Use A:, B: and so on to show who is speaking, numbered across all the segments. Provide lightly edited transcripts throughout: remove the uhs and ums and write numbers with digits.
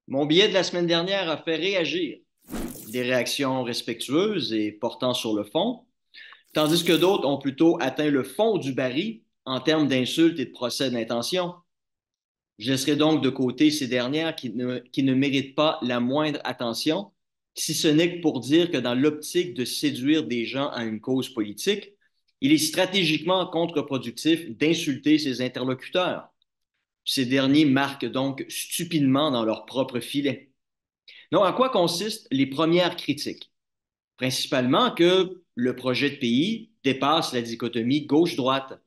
A: Mon billet de la semaine dernière a fait réagir. Des réactions respectueuses et portant sur le fond, tandis que d'autres ont plutôt atteint le fond du baril en termes d'insultes et de procès d'intention. Je laisserai donc de côté ces dernières qui ne méritent pas la moindre attention, si ce n'est que pour dire que dans l'optique de séduire des gens à une cause politique, il est stratégiquement contre-productif d'insulter ses interlocuteurs. Ces derniers marquent donc stupidement dans leur propre filet. Donc, à quoi consistent les premières critiques? Principalement que le projet de pays dépasse la dichotomie gauche-droite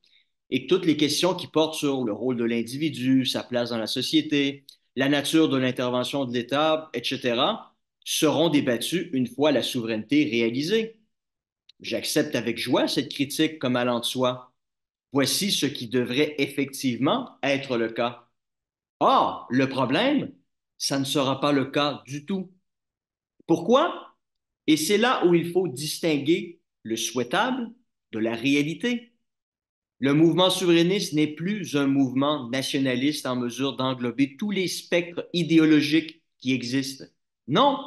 A: et que toutes les questions qui portent sur le rôle de l'individu, sa place dans la société, la nature de l'intervention de l'État, etc., seront débattues une fois la souveraineté réalisée. J'accepte avec joie cette critique comme allant de soi. Voici ce qui devrait effectivement être le cas. Or, le problème, ça ne sera pas le cas du tout. Pourquoi? Et c'est là où il faut distinguer le souhaitable de la réalité. Le mouvement souverainiste n'est plus un mouvement nationaliste en mesure d'englober tous les spectres idéologiques qui existent. Non,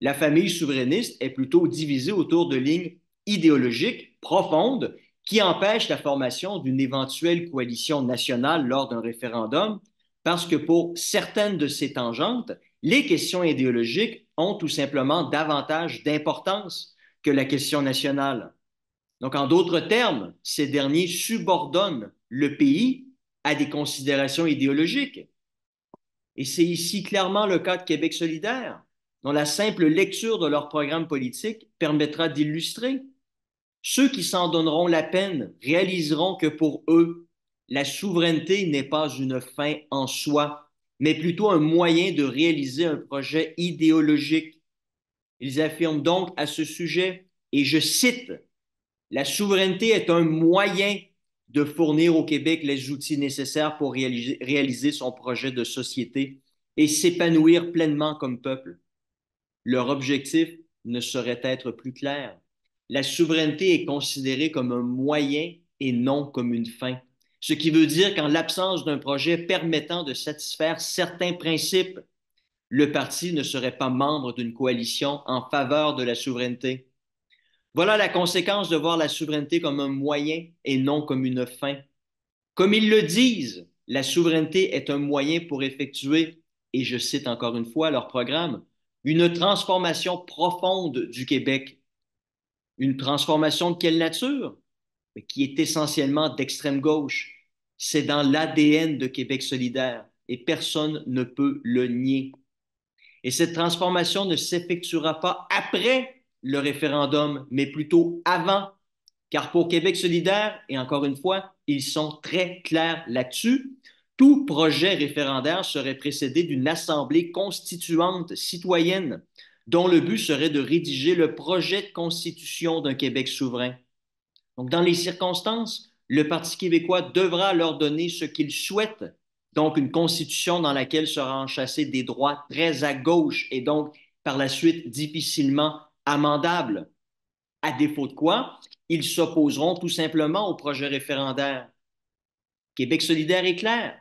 A: la famille souverainiste est plutôt divisée autour de lignes idéologiques profondes qui empêchent la formation d'une éventuelle coalition nationale lors d'un référendum parce que pour certaines de ces tangentes, les questions idéologiques ont tout simplement davantage d'importance que la question nationale. Donc, en d'autres termes, ces derniers subordonnent le pays à des considérations idéologiques. Et c'est ici clairement le cas de Québec solidaire, dont la simple lecture de leur programme politique permettra d'illustrer. Ceux qui s'en donneront la peine réaliseront que pour eux, la souveraineté n'est pas une fin en soi, mais plutôt un moyen de réaliser un projet idéologique. Ils affirment donc à ce sujet, et je cite, la souveraineté est un moyen de fournir au Québec les outils nécessaires pour réaliser son projet de société et s'épanouir pleinement comme peuple. Leur objectif ne saurait être plus clair. La souveraineté est considérée comme un moyen et non comme une fin. Ce qui veut dire qu'en l'absence d'un projet permettant de satisfaire certains principes, le parti ne serait pas membre d'une coalition en faveur de la souveraineté. Voilà la conséquence de voir la souveraineté comme un moyen et non comme une fin. Comme ils le disent, la souveraineté est un moyen pour effectuer, et je cite encore une fois leur programme, une transformation profonde du Québec. Une transformation de quelle nature? Qui est essentiellement d'extrême gauche. C'est dans l'ADN de Québec solidaire et personne ne peut le nier. Et cette transformation ne s'effectuera pas après le référendum, mais plutôt avant. Car pour Québec solidaire, et encore une fois, ils sont très clairs là-dessus, tout projet référendaire serait précédé d'une assemblée constituante citoyenne dont le but serait de rédiger le projet de constitution d'un Québec souverain. Donc, dans les circonstances, le Parti québécois devra leur donner ce qu'ils souhaitent, donc une constitution dans laquelle sera enchâssé des droits très à gauche et donc par la suite difficilement amendables. À défaut de quoi, ils s'opposeront tout simplement au projet référendaire. Québec solidaire est clair.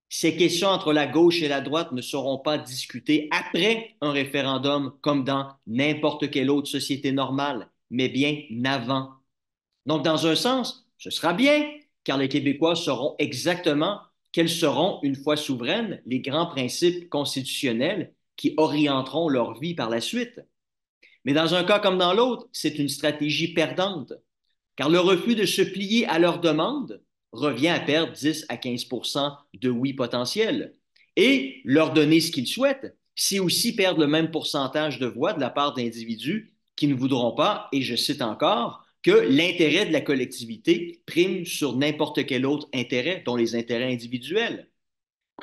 A: Ces questions entre la gauche et la droite ne seront pas discutées après un référendum comme dans n'importe quelle autre société normale, mais bien avant. Donc, dans un sens, ce sera bien, car les Québécois sauront exactement quels seront, une fois souveraines, les grands principes constitutionnels qui orienteront leur vie par la suite. Mais dans un cas comme dans l'autre, c'est une stratégie perdante, car le refus de se plier à leurs demandes revient à perdre 10 à 15 de oui potentiel. Et leur donner ce qu'ils souhaitent, c'est aussi perdre le même pourcentage de voix de la part d'individus qui ne voudront pas, et je cite encore, que l'intérêt de la collectivité prime sur n'importe quel autre intérêt, dont les intérêts individuels.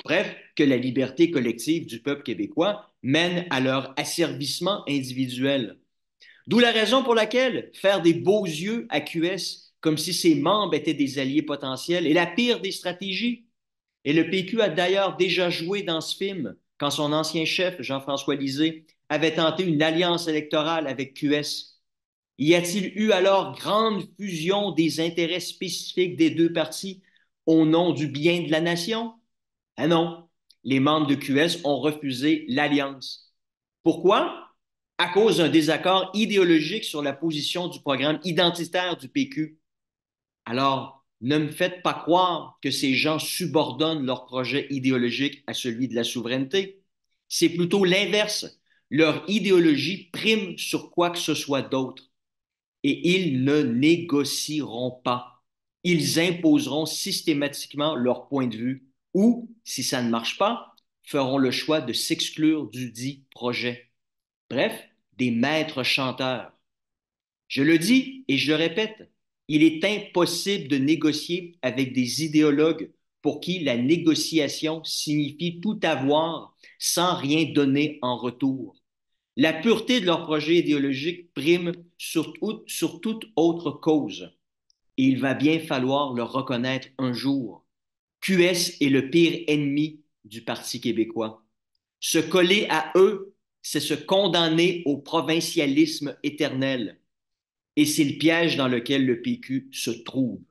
A: Bref, que la liberté collective du peuple québécois mène à leur asservissement individuel. D'où la raison pour laquelle faire des beaux yeux à QS comme si ses membres étaient des alliés potentiels, est la pire des stratégies. Et le PQ a d'ailleurs déjà joué dans ce film quand son ancien chef, Jean-François Lisée, avait tenté une alliance électorale avec QS. Y a-t-il eu alors grande fusion des intérêts spécifiques des deux partis au nom du bien de la nation? Ah non, les membres de QS ont refusé l'alliance. Pourquoi? À cause d'un désaccord idéologique sur la position du programme identitaire du PQ. Alors, ne me faites pas croire que ces gens subordonnent leur projet idéologique à celui de la souveraineté. C'est plutôt l'inverse. Leur idéologie prime sur quoi que ce soit d'autre. Et ils ne négocieront pas. Ils imposeront systématiquement leur point de vue ou, si ça ne marche pas, feront le choix de s'exclure du dit projet. Bref, des maîtres chanteurs. Je le dis et je le répète, il est impossible de négocier avec des idéologues pour qui la négociation signifie tout avoir sans rien donner en retour. La pureté de leur projet idéologique prime sur toute autre cause. Et il va bien falloir le reconnaître un jour. QS est le pire ennemi du Parti québécois. Se coller à eux, c'est se condamner au provincialisme éternel. Et c'est le piège dans lequel le PQ se trouve.